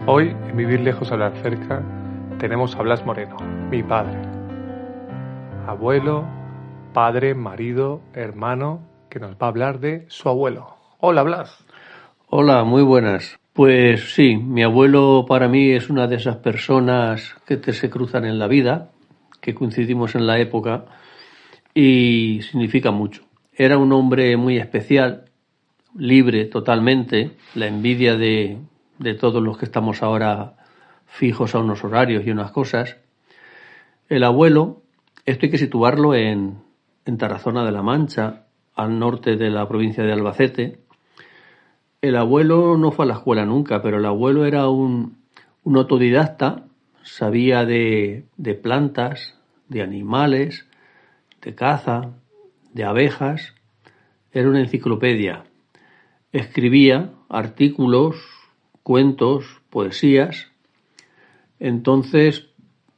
Hoy, en Vivir lejos, hablar cerca, tenemos a Blas Moreno, mi padre. Abuelo, padre, marido, hermano, que nos va a hablar de su abuelo. Hola, Blas. Hola, muy buenas. Pues sí, mi abuelo para mí es una de esas personas que se cruzan en la vida, que coincidimos en la época y significa mucho. Era un hombre muy especial, libre totalmente, la envidia de todos los que estamos ahora fijos a unos horarios y unas cosas. El abuelo, esto hay que situarlo en Tarazona de la Mancha, al norte de la provincia de Albacete. El abuelo no fue a la escuela nunca, pero el abuelo era un autodidacta, sabía de plantas, de animales, de caza, de abejas. Era una enciclopedia. Escribía artículos, cuentos, poesías. Entonces,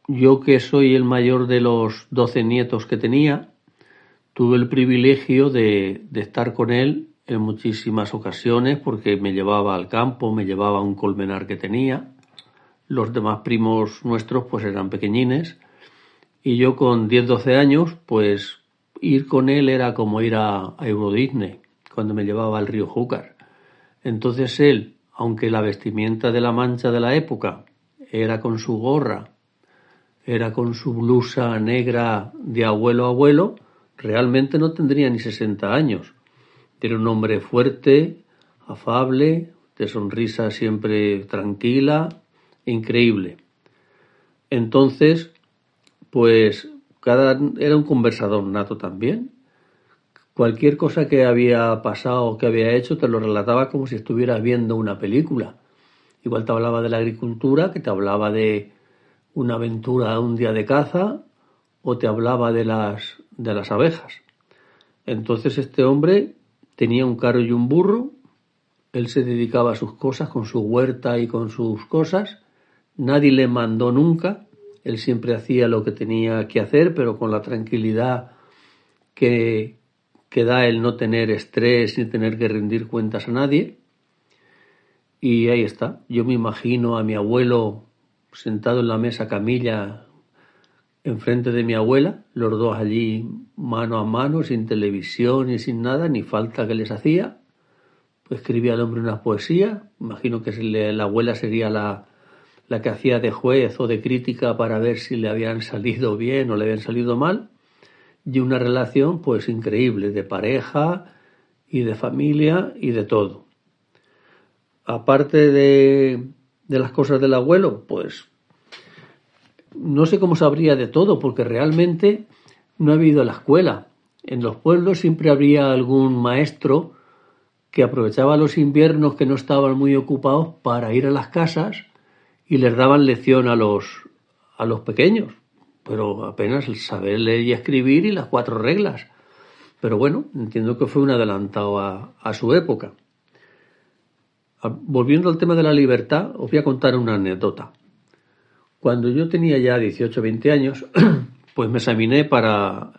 yo que soy el mayor de los 12 nietos que tenía, tuve el privilegio de estar con él en muchísimas ocasiones porque me llevaba al campo, me llevaba a un colmenar que tenía. Los demás primos nuestros pues eran pequeñines y yo con 10-12 años pues ir con él era como ir a Euro Disney cuando me llevaba al río Júcar. Entonces él, aunque la vestimenta de la Mancha de la época era con su gorra, era con su blusa negra de abuelo a abuelo, realmente no tendría ni 60 años. Era un hombre fuerte, afable, de sonrisa siempre tranquila, increíble. Entonces, pues era un conversador nato también. Cualquier cosa que había pasado, que había hecho, te lo relataba como si estuvieras viendo una película. Igual te hablaba de la agricultura, que te hablaba de una aventura un día de caza, o te hablaba de las abejas. Entonces este hombre tenía un carro y un burro, él se dedicaba a sus cosas, con su huerta y con sus cosas, nadie le mandó nunca, él siempre hacía lo que tenía que hacer, pero con la tranquilidad que da el no tener estrés ni tener que rendir cuentas a nadie. Y ahí está, yo me imagino a mi abuelo sentado en la mesa camilla enfrente de mi abuela, los dos allí mano a mano, sin televisión y sin nada, ni falta que les hacía. Pues escribía el hombre unas poesías, imagino que la abuela sería la que hacía de juez o de crítica para ver si le habían salido bien o le habían salido mal, y una relación pues increíble de pareja y de familia y de todo. Aparte de las cosas del abuelo, pues no sé cómo sabría de todo, porque realmente no he ido a la escuela. En los pueblos siempre habría algún maestro que aprovechaba los inviernos que no estaban muy ocupados para ir a las casas y les daban lección a los pequeños, pero apenas el saber leer y escribir y las 4 reglas. Pero bueno, entiendo que fue un adelantado a su época. Volviendo al tema de la libertad, os voy a contar una anécdota. Cuando yo tenía ya 18 o 20 años, pues me examiné para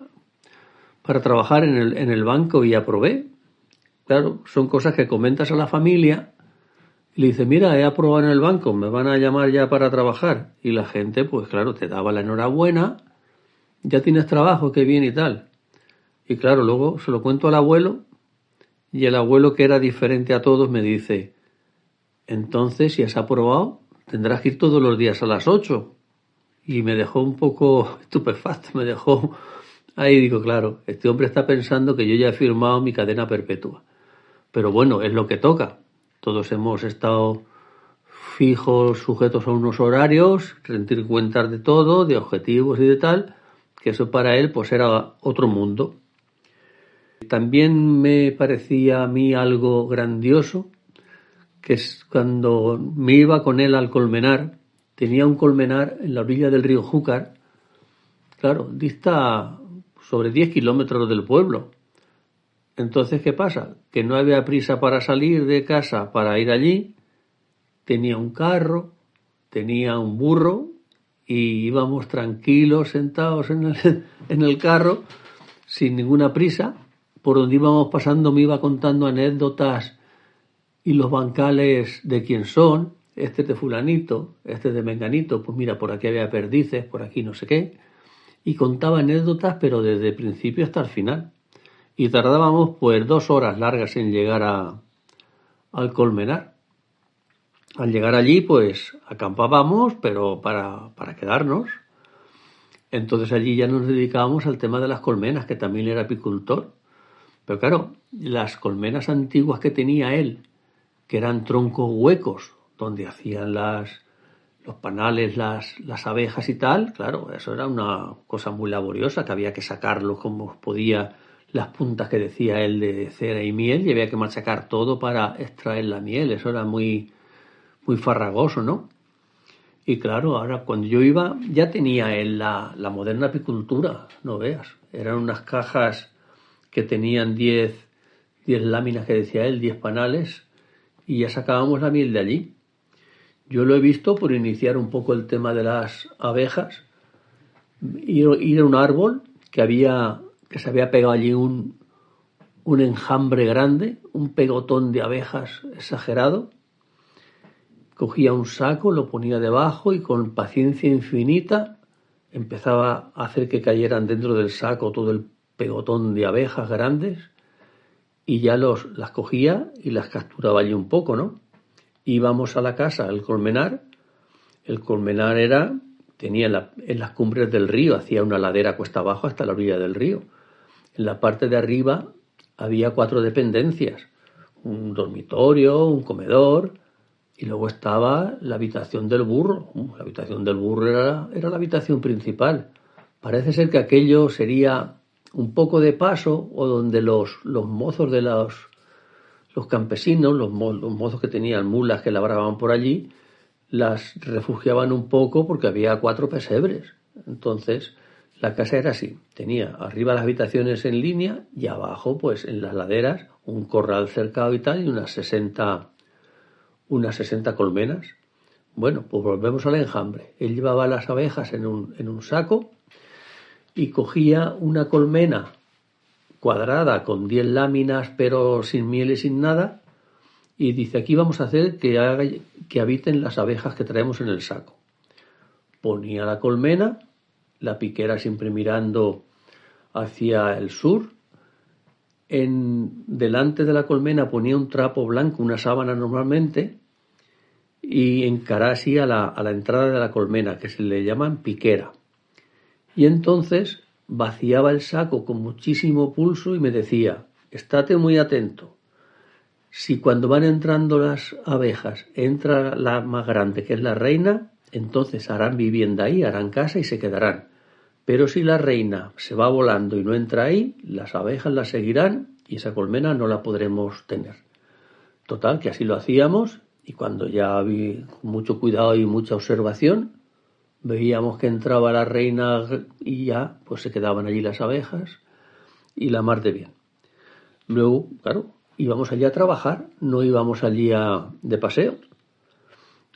trabajar en el banco y aprobé. Claro, son cosas que comentas a la familia y le dices, mira, he aprobado en el banco, me van a llamar ya para trabajar. Y la gente, pues claro, te daba la enhorabuena, ya tienes trabajo, qué bien y tal. Y claro, luego se lo cuento al abuelo y el abuelo, que era diferente a todos, me dice, entonces si has aprobado tendrás que ir todos los días a las 8. Y me dejó un poco estupefacto, me dejó ahí, digo, claro, este hombre está pensando que yo ya he firmado mi cadena perpetua. Pero bueno, es lo que toca. Todos hemos estado fijos, sujetos a unos horarios, rendir cuentas de todo, de objetivos y de tal, que eso para él pues era otro mundo. También me parecía a mí algo grandioso, que es cuando me iba con él al colmenar. Tenía un colmenar en la orilla del río Júcar. Claro, dista sobre 10 kilómetros del pueblo. Entonces, ¿qué pasa? Que no había prisa para salir de casa para ir allí. Tenía un carro, tenía un burro y íbamos tranquilos sentados en el carro sin ninguna prisa. Por donde íbamos pasando me iba contando anécdotas y los bancales de quién son. este es de fulanito, este es de menganito, pues mira, por aquí había perdices, por aquí no sé qué. Y contaba anécdotas, pero desde el principio hasta el final. Y tardábamos pues 2 horas largas en llegar al Colmenar. Al llegar allí, pues acampábamos, pero para quedarnos. Entonces allí ya nos dedicábamos al tema de las colmenas, que también era apicultor. Pero claro, las colmenas antiguas que tenía él, que eran troncos huecos, donde hacían los panales, las abejas y tal, claro, eso era una cosa muy laboriosa, que había que sacarlos como podía, las puntas que decía él de cera y miel, y había que machacar todo para extraer la miel. Eso era muy, muy farragoso, ¿no? Y claro, ahora cuando yo iba ya tenía él la moderna apicultura, no veas. Eran unas cajas que tenían 10 láminas, que decía él, 10 panales, y ya sacábamos la miel de allí. Yo lo he visto por iniciar un poco el tema de las abejas, ir a un árbol que se había pegado allí un enjambre grande, un pegotón de abejas exagerado. Cogía un saco, lo ponía debajo y con paciencia infinita empezaba a hacer que cayeran dentro del saco todo el pegotón de abejas grandes, y ya las cogía y las capturaba allí un poco, ¿no? Íbamos a la casa, el colmenar. El colmenar tenía en las cumbres del río, hacía una ladera cuesta abajo hasta la orilla del río. En la parte de arriba había 4 dependencias, un dormitorio, un comedor, y luego estaba la habitación del burro. La habitación del burro era la habitación principal. Parece ser que aquello sería un poco de paso, o donde los mozos de los campesinos, los mozos que tenían mulas que labraban por allí, las refugiaban un poco porque había 4 pesebres. Entonces la casa era así, tenía arriba las habitaciones en línea y abajo, pues en las laderas, un corral cercado y tal, y unas 60 colmenas. Bueno, pues volvemos al enjambre. Él llevaba las abejas en un saco y cogía una colmena cuadrada con 10 láminas, pero sin miel y sin nada, y dice: aquí vamos a hacer que habiten las abejas que traemos en el saco. Ponía la colmena, la piquera siempre mirando hacia el sur. Delante de la colmena ponía un trapo blanco, una sábana normalmente, y encaraba así a la entrada de la colmena, que se le llaman piquera. Y entonces vaciaba el saco con muchísimo pulso y me decía: estate muy atento. Si cuando van entrando las abejas entra la más grande, que es la reina, entonces harán vivienda ahí, harán casa y se quedarán. Pero si la reina se va volando y no entra ahí, las abejas la seguirán y esa colmena no la podremos tener. Total, que así lo hacíamos, y cuando ya había mucho cuidado y mucha observación, veíamos que entraba la reina y ya pues se quedaban allí las abejas y la mar de bien. Luego, claro, íbamos allí a trabajar, no íbamos allí de paseo.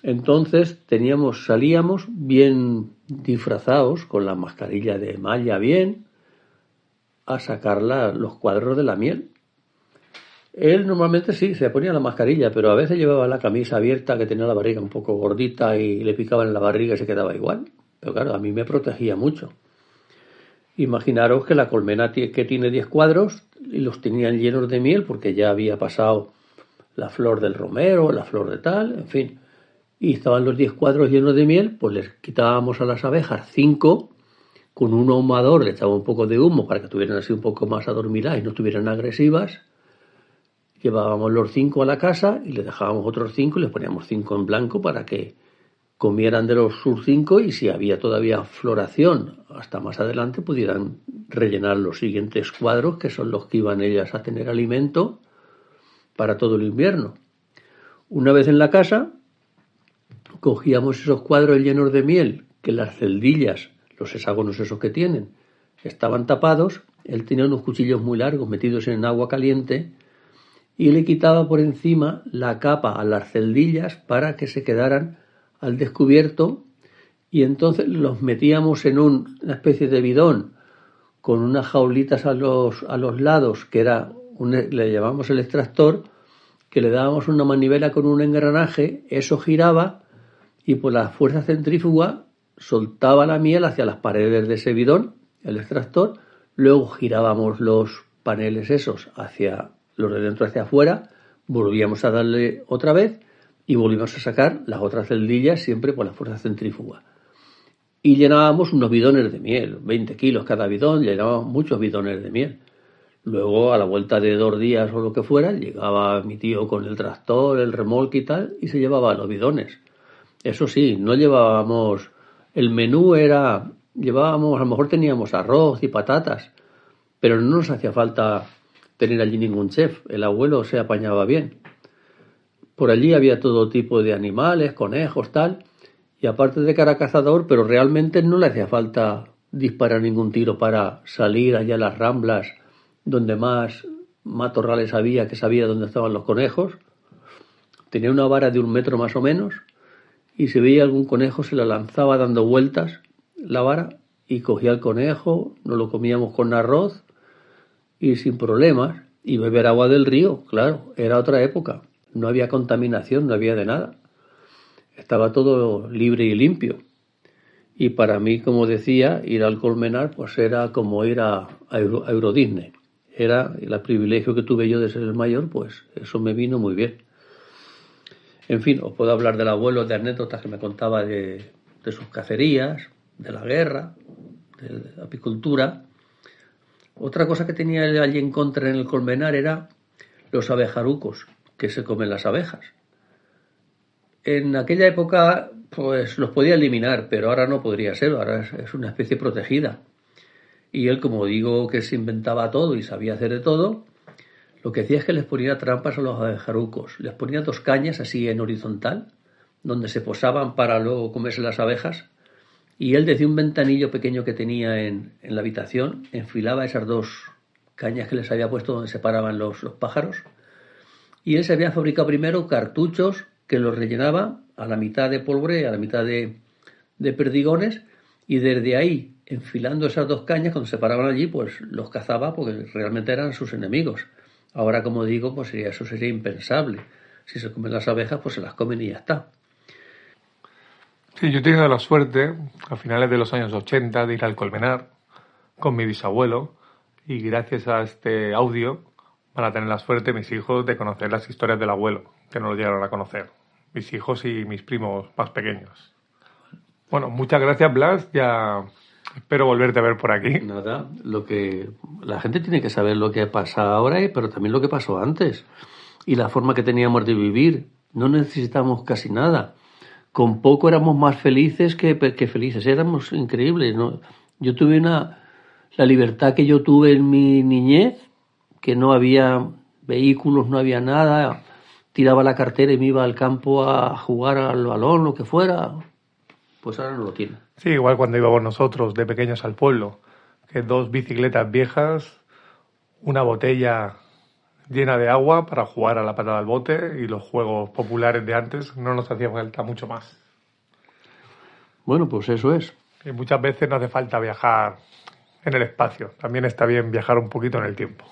Entonces salíamos bien disfrazados, con la mascarilla de malla bien, a sacar los cuadros de la miel. Él normalmente sí, se ponía la mascarilla, pero a veces llevaba la camisa abierta, que tenía la barriga un poco gordita, y le picaba en la barriga y se quedaba igual. Pero claro, a mí me protegía mucho. Imaginaros que la colmena que tiene 10 cuadros y los tenían llenos de miel, porque ya había pasado la flor del romero, la flor de tal, en fin. Y estaban los 10 cuadros llenos de miel, pues les quitábamos a las abejas 5, con un ahumador le echaba un poco de humo para que estuvieran así un poco más adormiladas y no estuvieran agresivas. Llevábamos los 5 a la casa y les dejábamos otros 5 y les poníamos 5 en blanco para que comieran de sus 5, y si había todavía floración hasta más adelante pudieran rellenar los siguientes cuadros, que son los que iban ellas a tener alimento para todo el invierno. Una vez en la casa, cogíamos esos cuadros llenos de miel, que las celdillas, los hexágonos esos que tienen, estaban tapados. Él tenía unos cuchillos muy largos metidos en agua caliente, y le quitaba por encima la capa a las celdillas para que se quedaran al descubierto, y entonces los metíamos en una especie de bidón con unas jaulitas a los lados, que le llamamos el extractor, que le dábamos una manivela con un engranaje, eso giraba y por la fuerza centrífuga soltaba la miel hacia las paredes de ese bidón, el extractor, luego girábamos los paneles esos hacia los de dentro hacia afuera, volvíamos a darle otra vez y volvíamos a sacar las otras celdillas siempre por la fuerza centrífuga. Y llenábamos unos bidones de miel, 20 kilos cada bidón, llenábamos muchos bidones de miel. Luego, a la vuelta de 2 días o lo que fuera, llegaba mi tío con el tractor, el remolque y tal, y se llevaba los bidones. Eso sí, no llevábamos... El menú llevábamos, a lo mejor teníamos arroz y patatas, pero no nos hacía falta tener allí ningún chef. El abuelo se apañaba bien. Por allí había todo tipo de animales, conejos, tal, y aparte de que era cazador, pero realmente no le hacía falta disparar ningún tiro para salir allá a las ramblas donde más matorrales había, que sabía dónde estaban los conejos. Tenía una vara de 1 metro más o menos, y si veía algún conejo se la lanzaba dando vueltas la vara y cogía el conejo, nos lo comíamos con arroz y sin problemas. Y beber agua del río, claro, era otra época. No había contaminación, no había de nada. Estaba todo libre y limpio. Y para mí, como decía, ir al Colmenar pues era como ir a Euro Disney. Era el privilegio que tuve yo de ser el mayor, pues eso me vino muy bien. En fin, os puedo hablar del abuelo, de anécdotas que me contaba de sus cacerías, de la guerra, de la apicultura. Otra cosa que tenía él allí en contra en el Colmenar era los abejarucos, que se comen las abejas. En aquella época pues los podía eliminar, pero ahora no podría ser, ahora es una especie protegida. Y él, como digo, que se inventaba todo y sabía hacer de todo, lo que hacía es que les ponía trampas a los abejarucos. Les ponía 2 cañas así en horizontal, donde se posaban para luego comerse las abejas. Y él, desde un ventanillo pequeño que tenía en la habitación, enfilaba esas 2 cañas que les había puesto donde se paraban los pájaros. Y él se había fabricado primero cartuchos que los rellenaba a la mitad de pólvora y a la mitad de perdigones. Y desde ahí, enfilando esas 2 cañas, cuando se paraban allí, pues los cazaba porque realmente eran sus enemigos. Ahora, como digo, pues eso sería impensable. Si se comen las abejas, pues se las comen y ya está. Sí, yo he tenido la suerte, a finales de los años 80, de ir al Colmenar con mi bisabuelo, y gracias a este audio van a tener la suerte mis hijos de conocer las historias del abuelo, que no lo llegaron a conocer. Mis hijos y mis primos más pequeños. Bueno, muchas gracias, Blas. Ya espero volverte a ver por aquí. Nada, la gente tiene que saber lo que pasa ahora, pero también lo que pasó antes. Y la forma que teníamos de vivir. No necesitamos casi nada. Con poco éramos más felices que felices. Éramos increíbles, ¿no? Yo tuve la libertad que yo tuve en mi niñez, que no había vehículos, no había nada. Tiraba la cartera y me iba al campo a jugar al balón, lo que fuera. Pues ahora no lo tiene. Sí, igual cuando íbamos nosotros de pequeños al pueblo, que 2 bicicletas viejas, una botella llena de agua para jugar a la patada al bote y los juegos populares de antes, no nos hacía falta mucho más. Bueno, pues eso es. Y muchas veces no hace falta viajar en el espacio, también está bien viajar un poquito en el tiempo.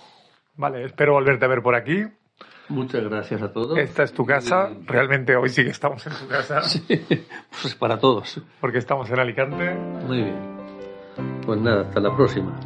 Vale, espero volverte a ver por aquí. Muchas gracias a todos. Esta es tu casa, realmente hoy sí que estamos en tu casa. Sí, pues para todos. Porque estamos en Alicante. Muy bien. Pues nada, hasta la próxima.